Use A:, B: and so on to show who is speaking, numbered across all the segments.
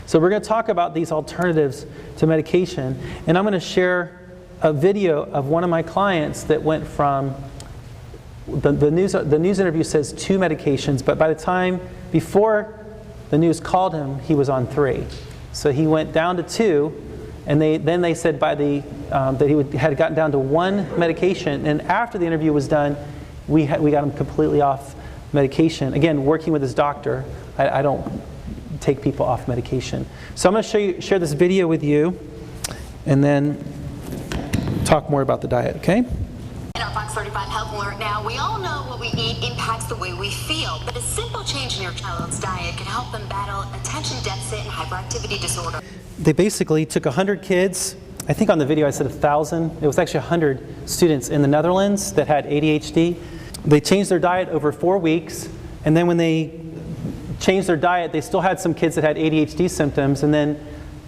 A: So we're going to talk about these alternatives to medication, and I'm going to share a video of one of my clients that went from, the news interview says 2 medications, but by the time before the news called him, he was on 3. So he went down to 2, and then they said by that he had gotten down to 1 medication, and after the interview was done, we got him completely off medication. Again, working with his doctor. I don't take people off medication. So I'm going to share this video with you, and then talk more about the diet, okay?
B: In our Fox 35 Health Alert now, we all know what we eat impacts the way we feel, but a simple change in your child's diet can help them battle attention deficit and hyperactivity disorder.
A: They basically took 100 kids, I think on the video I said 1,000, it was actually 100 students in the Netherlands that had ADHD. They changed their diet over 4 weeks, and then when they changed their diet, they still had some kids that had ADHD symptoms, and then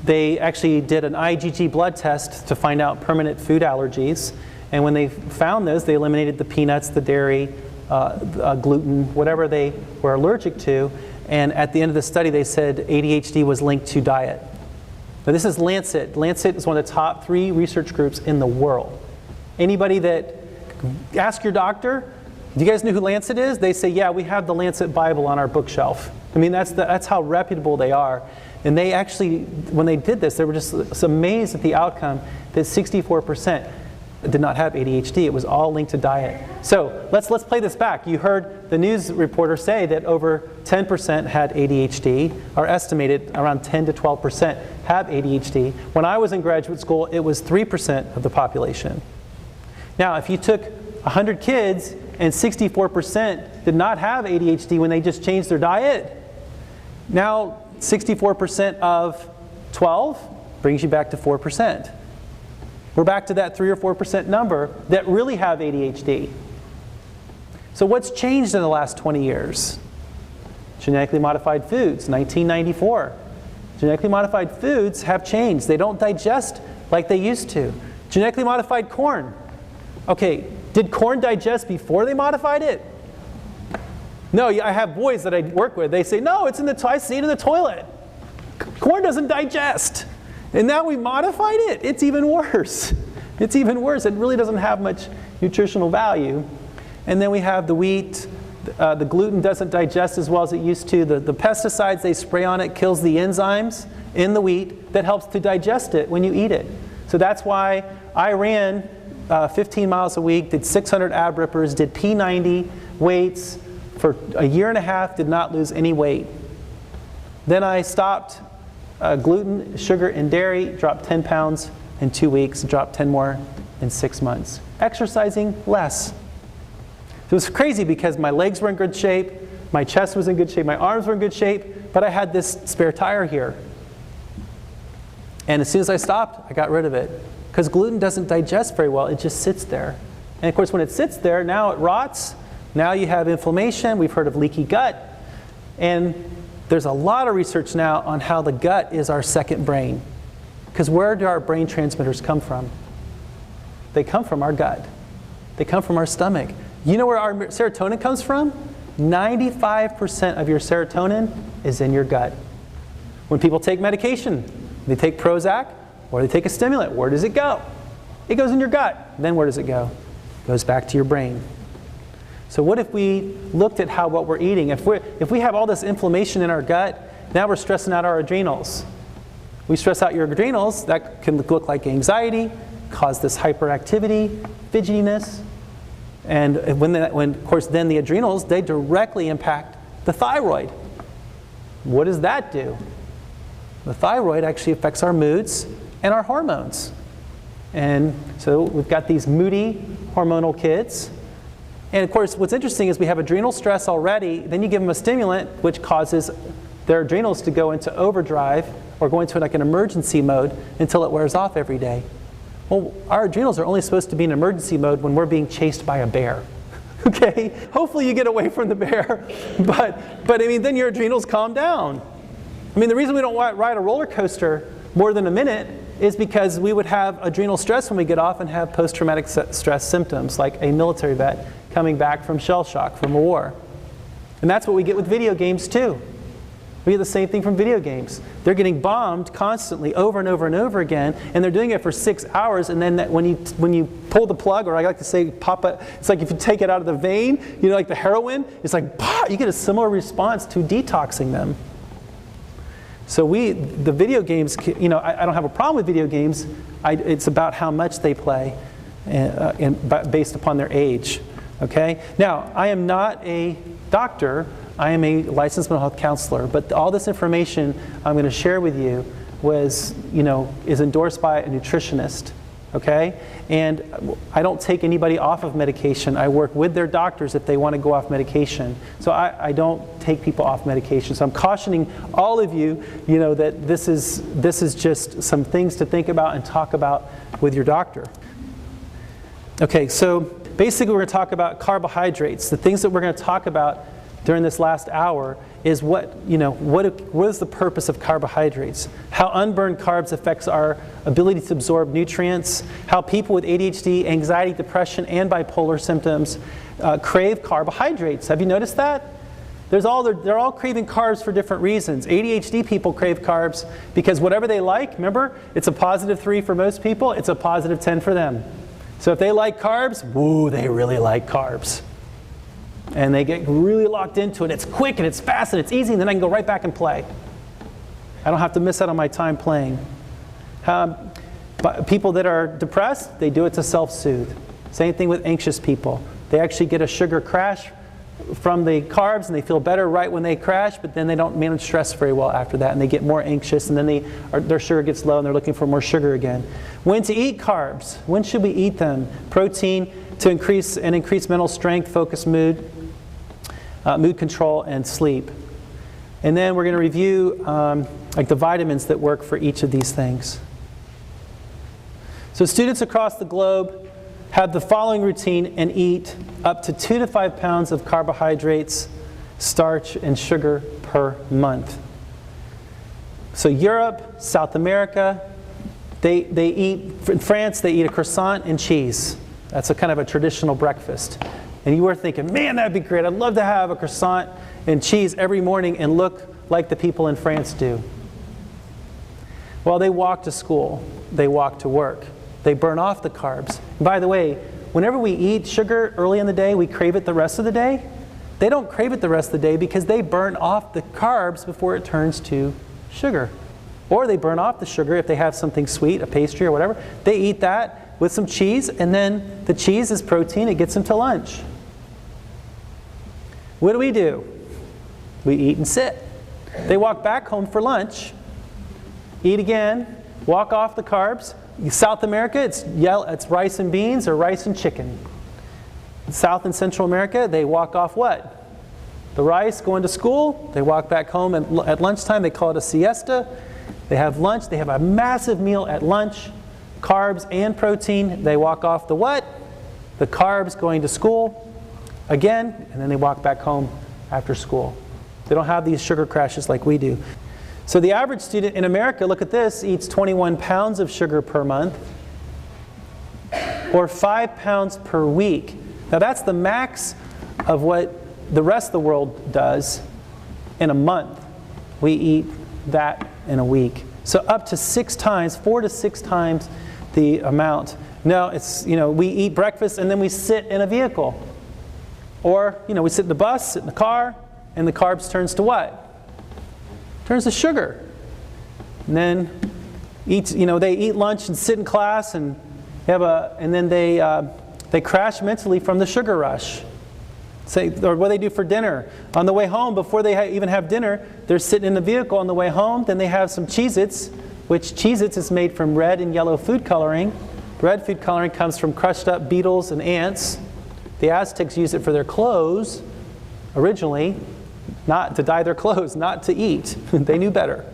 A: they actually did an IgG blood test to find out permanent food allergies. And when they found those, they eliminated the peanuts, the dairy, gluten, whatever they were allergic to. And at the end of the study, they said ADHD was linked to diet. Now this is Lancet. Lancet is one of the top 3 research groups in the world. Anybody that, ask your doctor, do you guys know who Lancet is? They say, yeah, we have the Lancet Bible on our bookshelf. I mean, that's how reputable they are. And they actually, when they did this, they were just amazed at the outcome that 64% did not have ADHD. It was all linked to diet. So let's play this back. You heard the news reporter say that over 10% had ADHD, or estimated around 10 to 12% have ADHD. When I was in graduate school, it was 3% of the population. Now, if you took 100 kids and 64% did not have ADHD when they just changed their diet, now 64% of 12 brings you back to 4%. We're back to that 3 or 4% number that really have ADHD. So what's changed in the last 20 years? Genetically modified foods, 1994. Genetically modified foods have changed. They don't digest like they used to. Genetically modified corn. Okay, did corn digest before they modified it? No, I have boys that I work with. They say, no, it's in the I see it in the toilet. Corn doesn't digest. And now we modified it. It's even worse. It's even worse. It really doesn't have much nutritional value. And then we have the wheat. The gluten doesn't digest as well as it used to. The pesticides they spray on it kills the enzymes in the wheat that helps to digest it when you eat it. So that's why I ran 15 miles a week, did 600 ab rippers, did P90 weights for a year and a half, did not lose any weight. Then I stopped gluten, sugar, and dairy, dropped 10 pounds in 2 weeks, dropped 10 more in 6 months. Exercising less. It was crazy because my legs were in good shape, my chest was in good shape, my arms were in good shape, but I had this spare tire here. And as soon as I stopped, I got rid of it. Because gluten doesn't digest very well, it just sits there. And of course when it sits there, now it rots, now you have inflammation, we've heard of leaky gut, and there's a lot of research now on how the gut is our second brain. Because where do our brain transmitters come from? They come from our gut. They come from our stomach. You know where our serotonin comes from? 95% of your serotonin is in your gut. When people take medication, they take Prozac or they take a stimulant, where does it go? It goes in your gut. Then where does it go? It goes back to your brain. So what if we looked at what we're eating? If we have all this inflammation in our gut, now we're stressing out our adrenals. We stress out your adrenals, that can look like anxiety, cause this hyperactivity, fidgetiness. And when of course, then the adrenals, they directly impact the thyroid. What does that do? The thyroid actually affects our moods and our hormones. And so we've got these moody hormonal kids. And of course, what's interesting is we have adrenal stress already, then you give them a stimulant which causes their adrenals to go into overdrive or go into like an emergency mode until it wears off every day. Well, our adrenals are only supposed to be in emergency mode when we're being chased by a bear. Okay? Hopefully you get away from the bear, but I mean, then your adrenals calm down. I mean, the reason we don't ride a roller coaster more than a minute is because we would have adrenal stress when we get off and have post-traumatic stress symptoms, like a military vet coming back from shell shock from a war. And that's what we get with video games too. We get the same thing from video games. They're getting bombed constantly over and over and over again, and they're doing it for 6 hours, and then when you pull the plug, or I like to say pop it, it's like if you take it out of the vein, you know, like the heroin, it's like, bah, you get a similar response to detoxing them. So the video games, you know, I don't have a problem with video games. It's about how much they play based upon their age. Okay? Now, I am not a doctor. I am a licensed mental health counselor, but all this information I'm going to share with you is endorsed by a nutritionist, okay? And I don't take anybody off of medication. I work with their doctors if they want to go off medication. So I don't take people off medication. So I'm cautioning all of you, you know, that this is just some things to think about and talk about with your doctor. Okay, so basically we're going to talk about carbohydrates. The things that we're going to talk about during this last hour is what is the purpose of carbohydrates, how unburned carbs affects our ability to absorb nutrients, how people with ADHD, anxiety, depression, and bipolar symptoms crave carbohydrates. Have you noticed that? They're all craving carbs for different reasons. ADHD people crave carbs because whatever they like, remember, it's a +3 for most people, it's a +10 for them. So if they like carbs, woo, they really like carbs. And they get really locked into it. It's quick and it's fast and it's easy, and then I can go right back and play. I don't have to miss out on my time playing. But people that are depressed, they do it to self-soothe. Same thing with anxious people. They actually get a sugar crash from the carbs and they feel better right when they crash, but then they don't manage stress very well after that, and they get more anxious, and then their sugar gets low and they're looking for more sugar again. When to eat carbs? When should we eat them? Protein to increase mental strength, focus, mood control, and sleep. And then we're going to review like the vitamins that work for each of these things. So students across the globe have the following routine and eat up to 2 to 5 pounds of carbohydrates, starch, and sugar per month. So Europe, South America, in France they eat a croissant and cheese. That's a kind of a traditional breakfast. And you were thinking, man, that'd be great. I'd love to have a croissant and cheese every morning and look like the people in France do. Well, they walk to school. They walk to work. They burn off the carbs. And by the way, whenever we eat sugar early in the day, we crave it the rest of the day. They don't crave it the rest of the day because they burn off the carbs before it turns to sugar. Or they burn off the sugar if they have something sweet, a pastry or whatever. They eat that with some cheese, and then the cheese is protein. It gets them to lunch. What do? We eat and sit. They walk back home for lunch, eat again, walk off the carbs. South America, it's rice and beans or rice and chicken. South and Central America, they walk off what? The rice, going to school. They walk back home at lunchtime. They call it a siesta. They have lunch. They have a massive meal at lunch, carbs and protein. They walk off the what? The carbs, going to school again, and then they walk back home after school. They don't have these sugar crashes like we do. So the average student in America, look at this, eats 21 pounds of sugar per month, or 5 pounds per week. Now that's the max of what the rest of the world does in a month. We eat that in a week. So up to 6 times, 4 to 6 times the amount. Now it's, we eat breakfast and then we sit in a vehicle. Or, we sit in the bus, sit in the car, and the carbs turns to what? Turns to sugar. And then they eat lunch and sit in class and then they crash mentally from the sugar rush. Or what they do for dinner. On the way home, before they even have dinner, they're sitting in the vehicle on the way home. Then they have some Cheez-Its, which Cheez-Its is made from red and yellow food coloring. Red food coloring comes from crushed up beetles and ants. The Aztecs used it for their clothes originally, not to dye their clothes, not to eat. They knew better.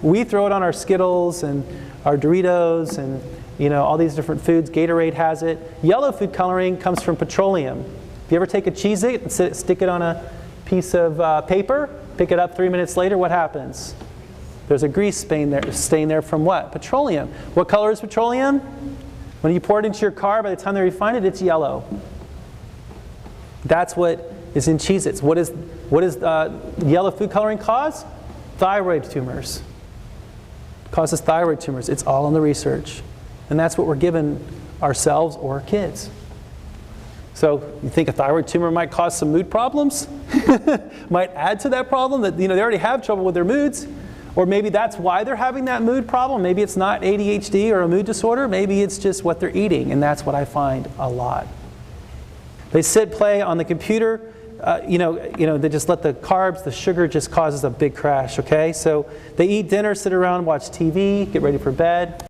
A: We throw it on our Skittles and our Doritos and all these different foods. Gatorade has it. Yellow food coloring comes from petroleum. If you ever take a Cheez-It and stick it on a piece of paper, pick it up 3 minutes later, what happens? There's a grease stain there from what? Petroleum. What color is petroleum? When you pour it into your car, by the time they refine it, it's yellow. That's what is in Cheez-Its. What does yellow food coloring cause? Thyroid tumors. Causes thyroid tumors. It's all in the research. And that's what we're giving ourselves or our kids. So you think a thyroid tumor might cause some mood problems? Might add to that problem that they already have trouble with their moods. Or maybe that's why they're having that mood problem. Maybe it's not ADHD or a mood disorder. Maybe it's just what they're eating. And that's what I find a lot. They sit, play on the computer. They just let the carbs, the sugar just causes a big crash, okay? So they eat dinner, sit around, watch TV, get ready for bed.